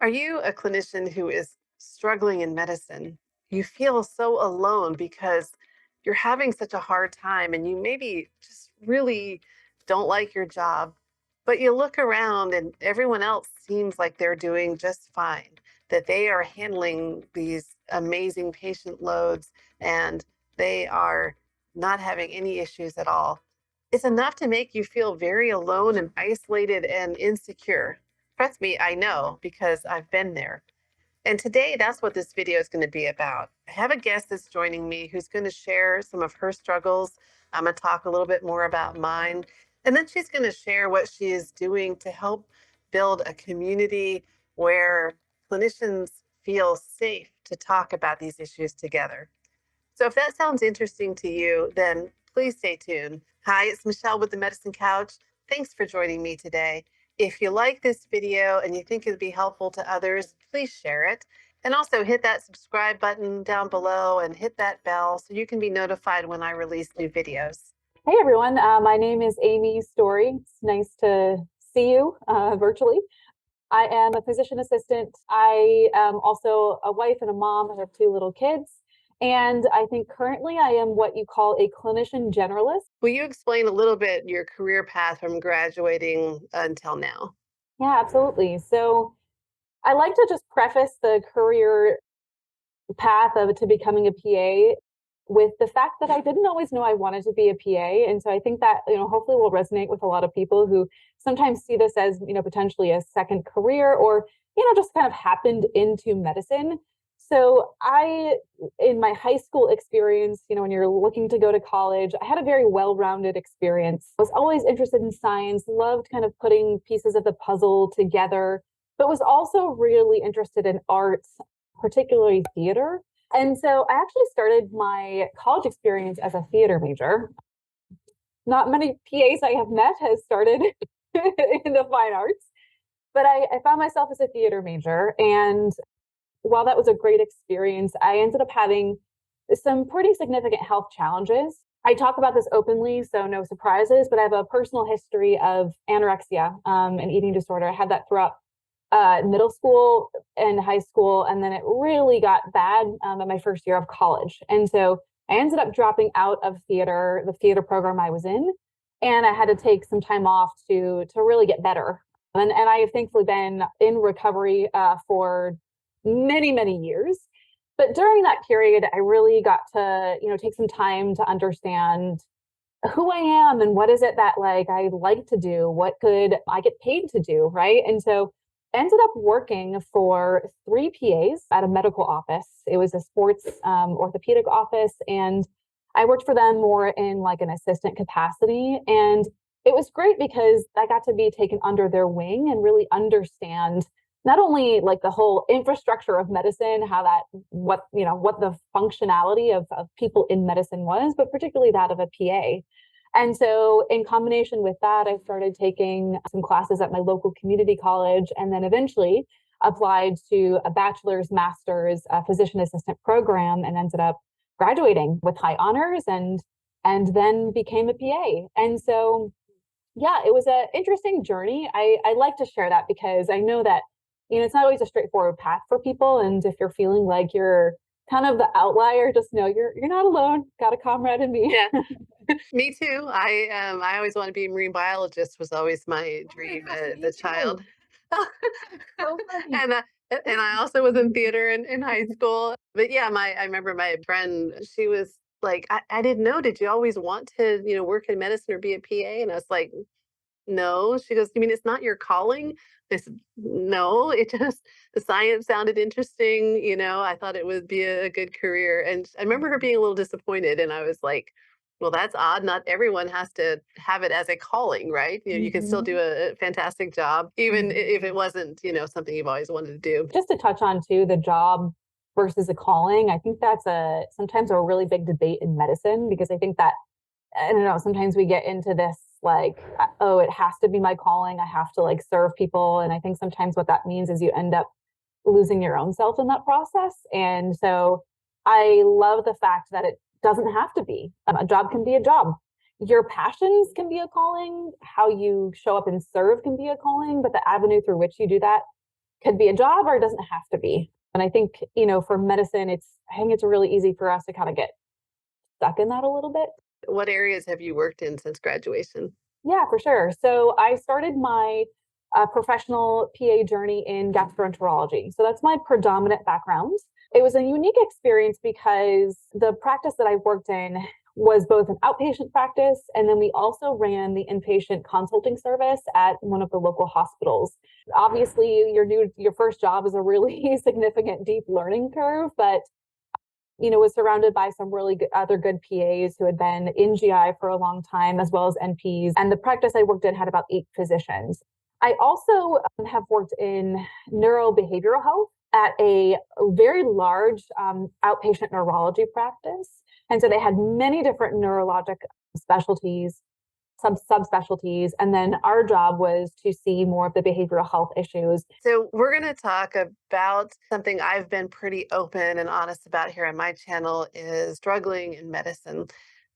Are you a clinician who is struggling in medicine? You feel so alone because you're having such a hard time and you maybe just really don't like your job, but you look around and everyone else seems like they're doing just fine, that they are handling these amazing patient loads and they are not having any issues at all. It's enough to make you feel very alone and isolated and insecure. Trust me, I know because I've been there. And today, that's what this video is going to be about. I have a guest that's joining me who's going to share some of her struggles. I'm going to talk a little bit more about mine. And then she's going to share what she is doing to help build a community where clinicians feel safe to talk about these issues together. So if that sounds interesting to you, then please stay tuned. Hi, it's Michelle with the Medicine Couch. Thanks for joining me today. If you like this video and you think it'd be helpful to others, please share it. And also hit that subscribe button down below and hit that bell so you can be notified when I release new videos. Hey everyone, my name is Amy Story. It's nice to see you virtually. I am a physician assistant. I am also a wife and a mom. I have two little kids. And I think currently I am what you call a clinician generalist. Will you explain a little bit your career path from graduating until now? Yeah, absolutely. So I like to just preface the career path of to becoming a PA with the fact that I didn't always know I wanted to be a PA. And so I think that, hopefully will resonate with a lot of people who sometimes see this as, potentially a second career or, just kind of happened into medicine. So in my high school experience, when you're looking to go to college, I had a very well-rounded experience. I was always interested in science, loved kind of putting pieces of the puzzle together, but was also really interested in arts, particularly theater. And so I actually started my college experience as a theater major. Not many PAs I have met has started in the fine arts, but I found myself as a theater major. And while that was a great experience, I ended up having some pretty significant health challenges. I talk about this openly, so no surprises, but I have a personal history of anorexia and eating disorder. I had that throughout middle school and high school, and then it really got bad at my first year of college. And so I ended up dropping out of theater, the theater program I was in, and I had to take some time off to really get better. And I have thankfully been in recovery for many years. But during that period, I really got to take some time to understand who I am and what is it that I like to do, what could I get paid to do, right? And so ended up working for three PAs at a medical office. It was a sports orthopedic office, and I worked for them more in an assistant capacity. And it was great because I got to be taken under their wing and really understand not only the whole infrastructure of medicine, how that what the functionality of people in medicine was, but particularly that of a PA. And so in combination with that, I started taking some classes at my local community college and then eventually applied to a bachelor's, master's, physician assistant program and ended up graduating with high honors and then became a PA. And so, yeah, it was an interesting journey. I like to share that because I know that, it's not always a straightforward path for people. And if you're feeling like you're kind of the outlier, just know you're not alone. Got a comrade in me. Yeah. Me too. I always wanted to be a marine biologist was always my Oh my dream gosh, as me a child. too. So funny. and uh, and I also was in theater in high school. But yeah, my I remember my friend, she was like, I didn't know. Did you always want to, work in medicine or be a PA? And I was like, no. She goes, you mean it's not your calling? I said, no, it just the science sounded interesting, I thought it would be a good career. And I remember her being a little disappointed. And I was like, well, that's odd. Not everyone has to have it as a calling, right? You can still do Mhm. a fantastic job, even if it Mhm. wasn't, something you've always wanted to do. Just to touch on too, the job versus a calling. I think that's sometimes a really big debate in medicine because I think that I don't know, sometimes we get into this oh, it has to be my calling. I have to serve people. And I think sometimes what that means is you end up losing your own self in that process. And so I love the fact that it doesn't have to be. A job can be a job. Your passions can be a calling. How you show up and serve can be a calling, but the avenue through which you do that could be a job or it doesn't have to be. And I think, for medicine, I think it's really easy for us to kind of get stuck in that a little bit. What areas have you worked in since graduation? Yeah, for sure. So I started my professional PA journey in gastroenterology. So that's my predominant background. It was a unique experience because the practice that I worked in was both an outpatient practice, and then we also ran the inpatient consulting service at one of the local hospitals. Obviously, your first job is a really significant, deep learning curve, but was surrounded by some really other good PAs who had been in GI for a long time, as well as NPs. And the practice I worked in had about 8 physicians. I also have worked in neurobehavioral health at a very large outpatient neurology practice. And so they had many different neurologic specialties, some subspecialties, and then our job was to see more of the behavioral health issues. So, we're going to talk about something I've been pretty open and honest about here on my channel is struggling in medicine.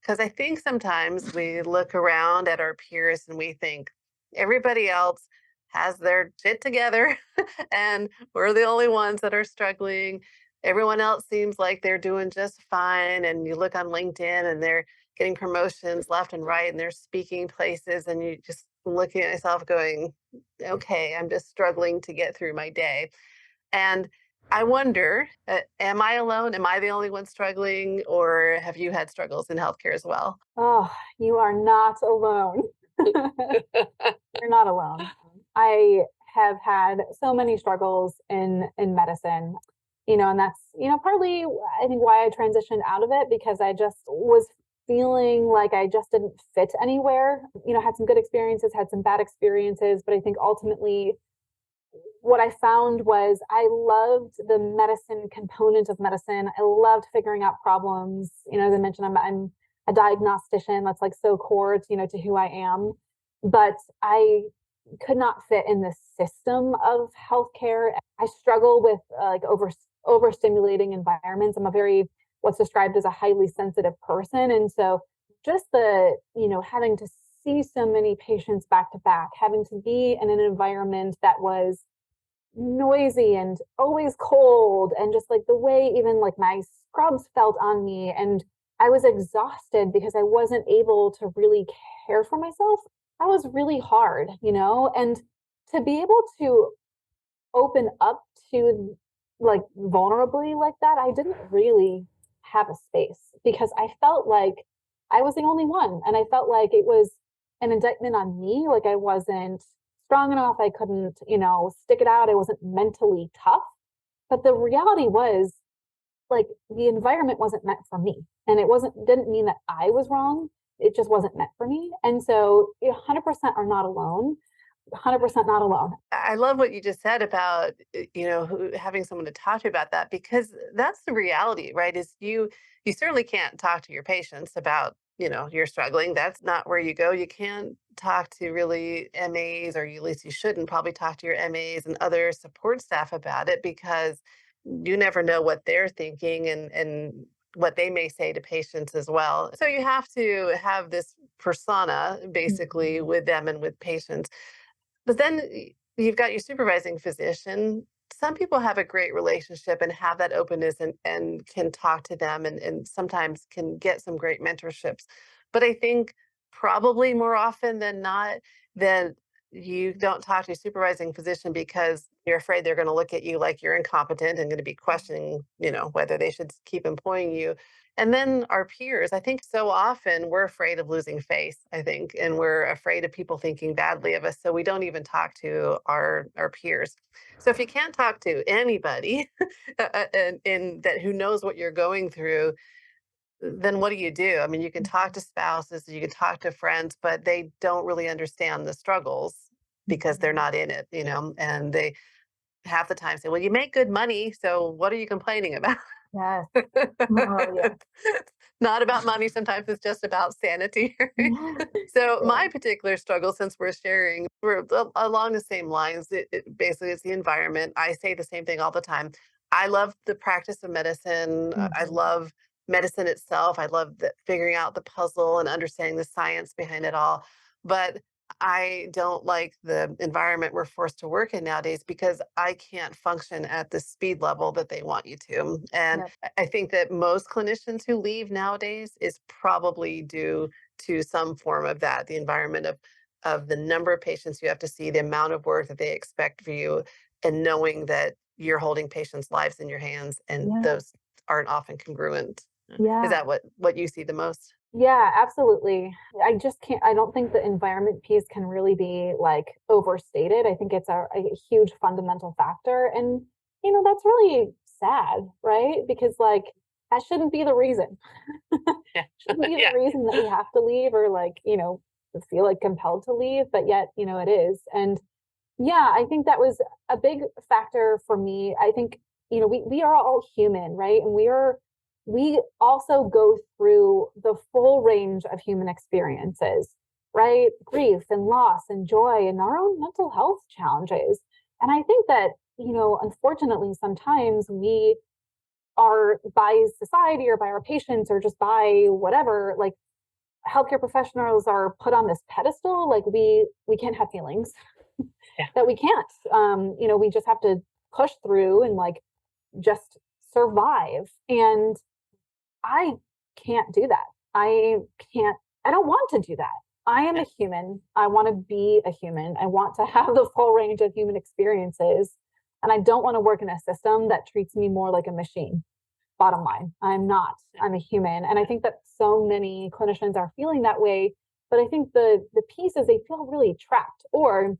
Because I think sometimes we look around at our peers and we think everybody else has their shit together and we're the only ones that are struggling. Everyone else seems like they're doing just fine. And you look on LinkedIn and they're getting promotions left and right and they're speaking places, and you just looking at yourself going, okay, I'm just struggling to get through my day. And I wonder, am I alone? Am I the only one struggling, or have you had struggles in healthcare as well? Oh, you are not alone. You're not alone. I have had so many struggles in medicine, and that's, partly I think why I transitioned out of it, because I just was feeling like I just didn't fit anywhere. Had some good experiences, had some bad experiences, but I think ultimately what I found was I loved the medicine component of medicine. I loved figuring out problems. As I mentioned, I'm a diagnostician. That's like so core to who I am. But I could not fit in the system of healthcare. I struggle with like overstimulating environments. I'm a very what's described as a highly sensitive person, and so just the having to see so many patients back to back, having to be in an environment that was noisy and always cold, and just like the way even like my scrubs felt on me, and I was exhausted because I wasn't able to really care for myself. That was really hard, and to be able to open up to like vulnerably like that, I didn't really have a space because I felt like I was the only one, and I felt like it was an indictment on me, like I wasn't strong enough, I couldn't, stick it out, I wasn't mentally tough. But the reality was, like, the environment wasn't meant for me, and it didn't mean that I was wrong, it just wasn't meant for me. And so 100% are not alone, 100% not alone. I love what you just said about, having someone to talk to about that, because that's the reality, right? Is you certainly can't talk to your patients about, you're struggling. That's not where you go. You can't talk to really MAs, or at least you shouldn't probably talk to your MAs and other support staff about it, because you never know what they're thinking and what they may say to patients as well. So you have to have this persona basically Mhm. with them and with patients. But then you've got your supervising physician. Some people have a great relationship and have that openness and can talk to them and sometimes can get some great mentorships. But I think probably more often than not, that you don't talk to your supervising physician because you're afraid they're going to look at you like you're incompetent and going to be questioning, whether they should keep employing you. And then our peers, I think so often we're afraid of losing face, I think, and we're afraid of people thinking badly of us. So we don't even talk to our peers. So if you can't talk to anybody in that who knows what you're going through, then what do you do? I mean, you can talk to spouses, you can talk to friends, but they don't really understand the struggles because they're not in it, and they half the time say, well, you make good money, so what are you complaining about? Yes. Oh, yeah. Not about money. Sometimes it's just about sanity. Right? So Yeah. my particular struggle, since we're sharing, we're along the same lines. Basically, it's the environment. I say the same thing all the time. I love the practice of medicine. I Mhm. love medicine itself. I love figuring out the puzzle and understanding the science behind it all. But I don't like the environment we're forced to work in nowadays because I can't function at the speed level that they want you to. And Yep. I think that most clinicians who leave nowadays is probably due to some form of that, the environment of the number of patients you have to see, the amount of work that they expect of you, and knowing that you're holding patients' lives in your hands, and Yeah. those aren't often congruent. Is Yeah. that what you see the most? Yeah, absolutely. I just can't, I don't think the environment piece can really be like overstated. I think it's a huge fundamental factor. And, that's really sad, right? Because like that shouldn't be the reason. Yeah. Shouldn't be the Yeah. reason that we have to leave or like, feel like compelled to leave, but yet, it is. And yeah, I think that was a big factor for me. I think, we are all human, right? And we also go through the full range of human experiences, right? Grief and loss and joy and our own mental health challenges. And I think that, unfortunately, sometimes we are by society or by our patients or just by whatever, like healthcare professionals are put on this pedestal, like we can't have feelings Yeah. that we can't. We just have to push through and like just survive. And I can't do that. I can't, I don't want to do that. I am Yeah. a human. I want to be a human. I want to have the full range of human experiences. And I don't want to work in a system that treats me more like a machine. Bottom line, I'm not. I'm a human. And I think that so many clinicians are feeling that way. But I think the piece is they feel really trapped, or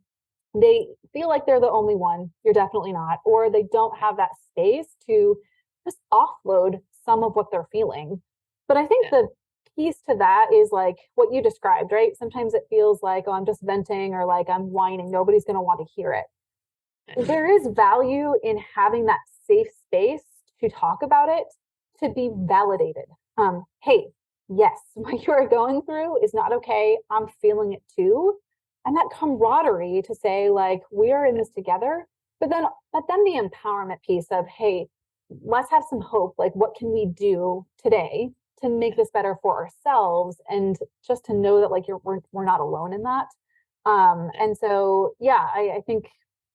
they feel like they're the only one. You're definitely not. Or they don't have that space to just offload some of what they're feeling. But I think Yeah. the piece to that is like what you described, right? Sometimes it feels like, oh, I'm just venting or like I'm whining. Nobody's going to want to hear it. There is value in having that safe space to talk about it, to be validated. Hey, yes, what you're going through is not okay. I'm feeling it too. And that camaraderie to say, like, we are in this together. But then the empowerment piece of, hey, let's have some hope. Like, what can we do today to make this better for ourselves? And just to know that, like, we're not alone in that. And so, yeah, I think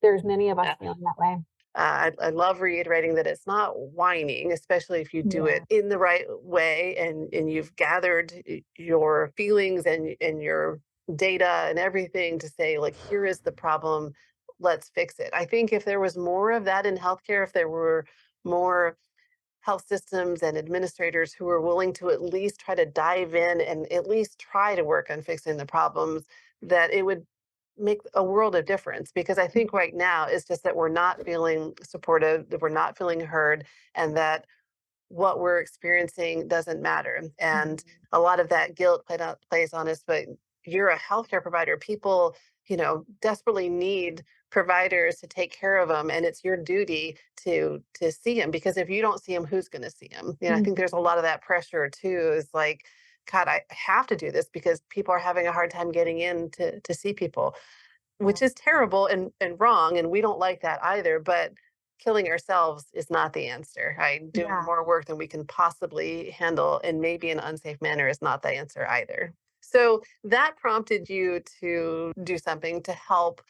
there's many of us Yeah. feeling that way. I love reiterating that it's not whining, especially if you do Yeah. it in the right way, and you've gathered your feelings and your data and everything to say, like, here is the problem, let's fix it. I think if there was more of that in healthcare, if there were more health systems and administrators who are willing to at least try to dive in and at least try to work on fixing the problems, that it would make a world of difference. Because I think right now it's just that we're not feeling supportive, that we're not feeling heard, and that what we're experiencing doesn't matter. And Mhm. a lot of that guilt plays on us, but you're a healthcare provider. People, desperately need providers to take care of them, and it's your duty to see them, because if you don't see them, who's going to see them? I think there's a lot of that pressure too. Is like, God, I have to do this because people are having a hard time getting in to see people, which is terrible and wrong, and we don't like that either. But killing ourselves is not the answer. Doing Yeah. more work than we can possibly handle, and maybe in an unsafe manner, is not the answer either. So that prompted you to do something to help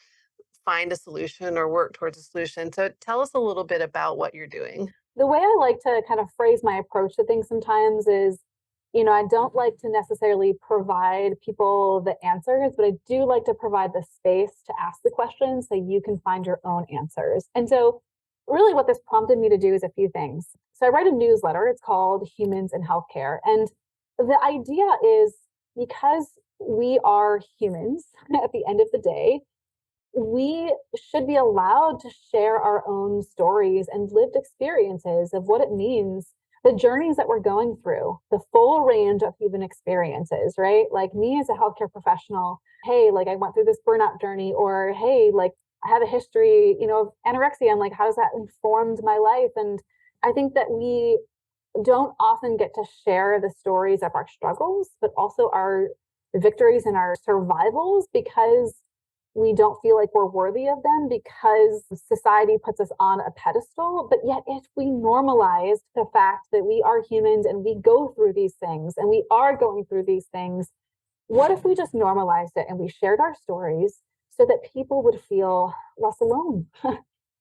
find a solution or work towards a solution. So tell us a little bit about what you're doing. The way I like to kind of phrase my approach to things sometimes is, I don't like to necessarily provide people the answers, but I do like to provide the space to ask the questions so you can find your own answers. And so, really, what this prompted me to do is a few things. So, I write a newsletter. It's called Humans in Healthcare. And the idea is because we are humans at the end of the day, we should be allowed to share our own stories and lived experiences of what it means, the journeys that we're going through, the full range of human experiences, right? Like me as a healthcare professional, hey, like I went through this burnout journey, or hey, like I have a history, of anorexia, and like how does that informed my life? And I think that we don't often get to share the stories of our struggles, but also our victories and our survivals, because we don't feel like we're worthy of them, because society puts us on a pedestal. But yet, if we normalize the fact that we are humans and we go through these things and we are going through these things, what if we just normalized it and we shared our stories so that people would feel less alone?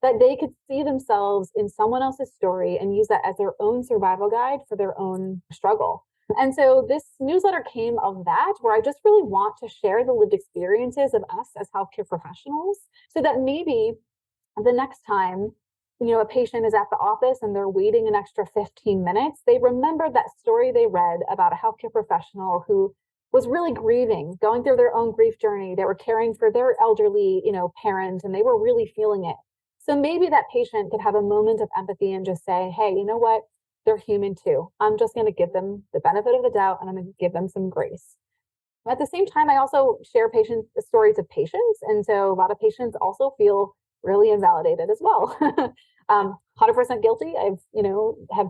That they could see themselves in someone else's story and use that as their own survival guide for their own struggle. And so this newsletter came of that, where I just really want to share the lived experiences of us as healthcare professionals so that maybe the next time a patient is at the office and they're waiting an extra 15 minutes, they remember that story they read about a healthcare professional who was really grieving, going through their own grief journey. They were caring for their elderly, parent, and they were really feeling it. So maybe that patient could have a moment of empathy and just say, hey, you know what? They're human too. I'm just going to give them the benefit of the doubt and I'm going to give them some grace. At the same time, I also share patient stories of patients. And so a lot of patients also feel really invalidated as well. 100% guilty. I've, have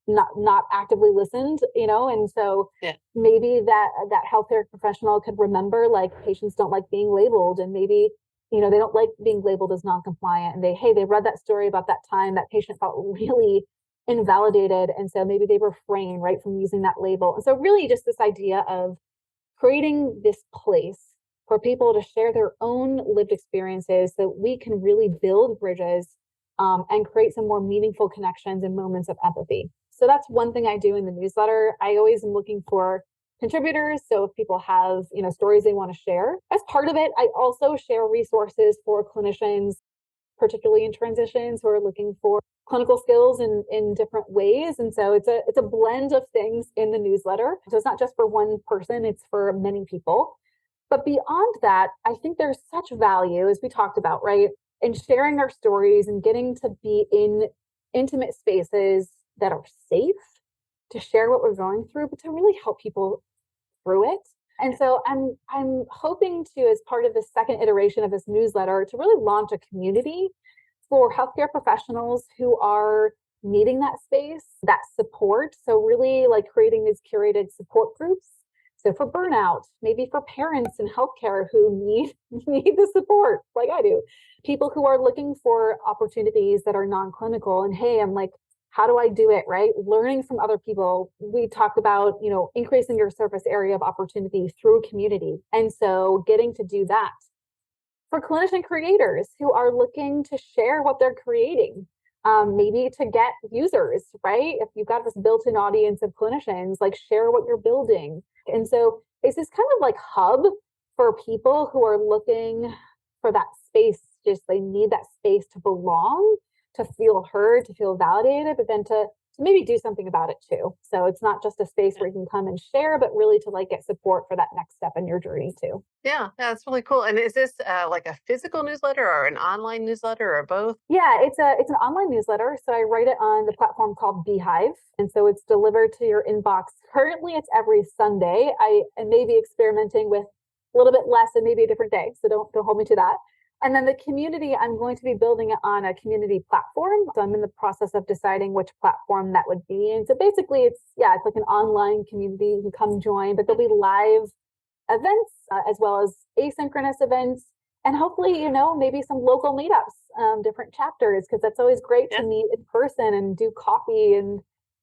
not actively listened, and so Yeah. maybe that healthcare professional could remember, like, patients don't like being labeled, and maybe, they don't like being labeled as non-compliant, and they read that story about that time that patient felt really invalidated, and so maybe they refrain right from using that label. And so really just this idea of creating this place for people to share their own lived experiences so we can really build bridges, and create some more meaningful connections and moments of empathy. So that's one thing I do in the newsletter. I always am looking for contributors. So if people have, stories they want to share, as part of it, I also share resources for clinicians, particularly in transitions, who are looking for clinical skills in different ways. And so it's a blend of things in the newsletter. So it's not just for one person, it's for many people. But beyond that, I think there's such value, as we talked about, right, in sharing our stories and getting to be in intimate spaces that are safe to share what we're going through, but to really help people through it. And so I'm hoping to, as part of the second iteration of this newsletter, to really launch a community for healthcare professionals who are needing that space, that support. So really like creating these curated support groups. So for burnout, maybe for parents in healthcare who need the support, like I do, people who are looking for opportunities that are non-clinical, and hey, I'm like, how do I do it, right? Learning from other people. We talked about, increasing your surface area of opportunity through community. And so getting to do that. For clinician creators who are looking to share what they're creating, maybe to get users, right? If you've got this built-in audience of clinicians, like, share what you're building. And so it's this kind of like hub for people who are looking for that space. Just they need that space to belong, to feel heard, to feel validated, but then to maybe do something about it too. So it's not just a space where you can come and share, but really to like get support for that next step in your journey too. Yeah, that's really cool. And is this like a physical newsletter or an online newsletter or both? Yeah, it's an online newsletter. So I write it on the platform called Beehive. And so it's delivered to your inbox. Currently it's every Sunday. I may be experimenting with a little bit less and maybe a different day. So don't hold me to that. And then the community, I'm going to be building it on a community platform. So I'm in the process of deciding which platform that would be. And so basically it's like an online community. You can come join, but there'll be live events, as well as asynchronous events, and hopefully, maybe some local meetups, different chapters, because that's always great to meet in person and do coffee. And,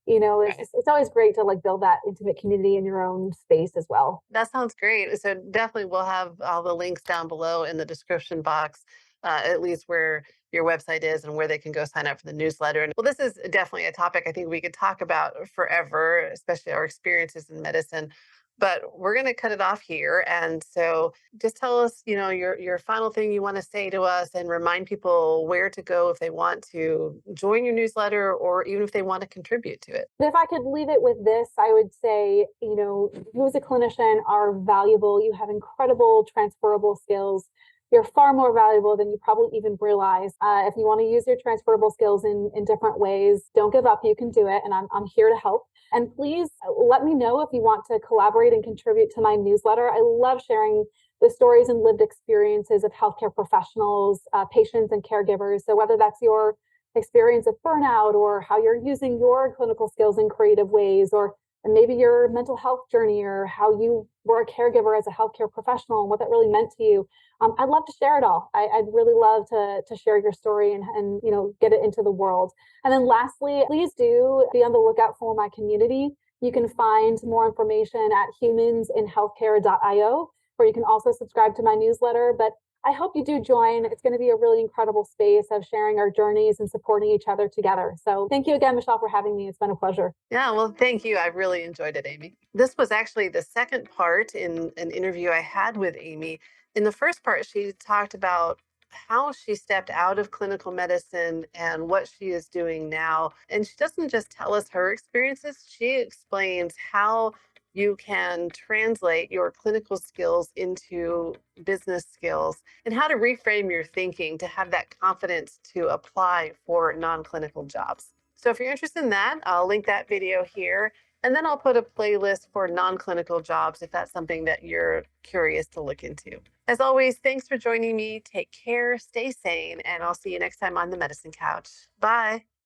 it's always great to like build that intimate community in your own space as well. That sounds great. So definitely we'll have all the links down below in the description box, at least where your website is and where they can go sign up for the newsletter. And well, this is definitely a topic I think we could talk about forever, especially our experiences in medicine. But we're going to cut it off here. And so just tell us, your final thing you want to say to us, and remind people where to go if they want to join your newsletter or even if they want to contribute to it. If I could leave it with this, I would say, you as a clinician are valuable. You have incredible transferable skills. You're far more valuable than you probably even realize. If you want to use your transferable skills in different ways, don't give up. You can do it. And I'm here to help. And please let me know if you want to collaborate and contribute to my newsletter. I love sharing the stories and lived experiences of healthcare professionals, patients, and caregivers. So whether that's your experience of burnout, or how you're using your clinical skills in creative ways, or maybe your mental health journey, or how you were a caregiver as a healthcare professional and what that really meant to you. I'd love to share it all. I'd really love to share your story and get it into the world. And then lastly, please do be on the lookout for my community. You can find more information at humansinhealthcare.io, where you can also subscribe to my newsletter. But I hope you do join. It's going to be a really incredible space of sharing our journeys and supporting each other together. So thank you again, Michelle, for having me. It's been a pleasure. Yeah, well, thank you. I really enjoyed it, Amy. This was actually the second part in an interview I had with Amy. In the first part, she talked about how she stepped out of clinical medicine and what she is doing now. And she doesn't just tell us her experiences, she explains how you can translate your clinical skills into business skills and how to reframe your thinking to have that confidence to apply for non clinical jobs. So if you're interested in that, I'll link that video here. And then I'll put a playlist for non-clinical jobs if that's something that you're curious to look into. As always, thanks for joining me. Take care, stay sane, and I'll see you next time on the Medicine Couch. Bye.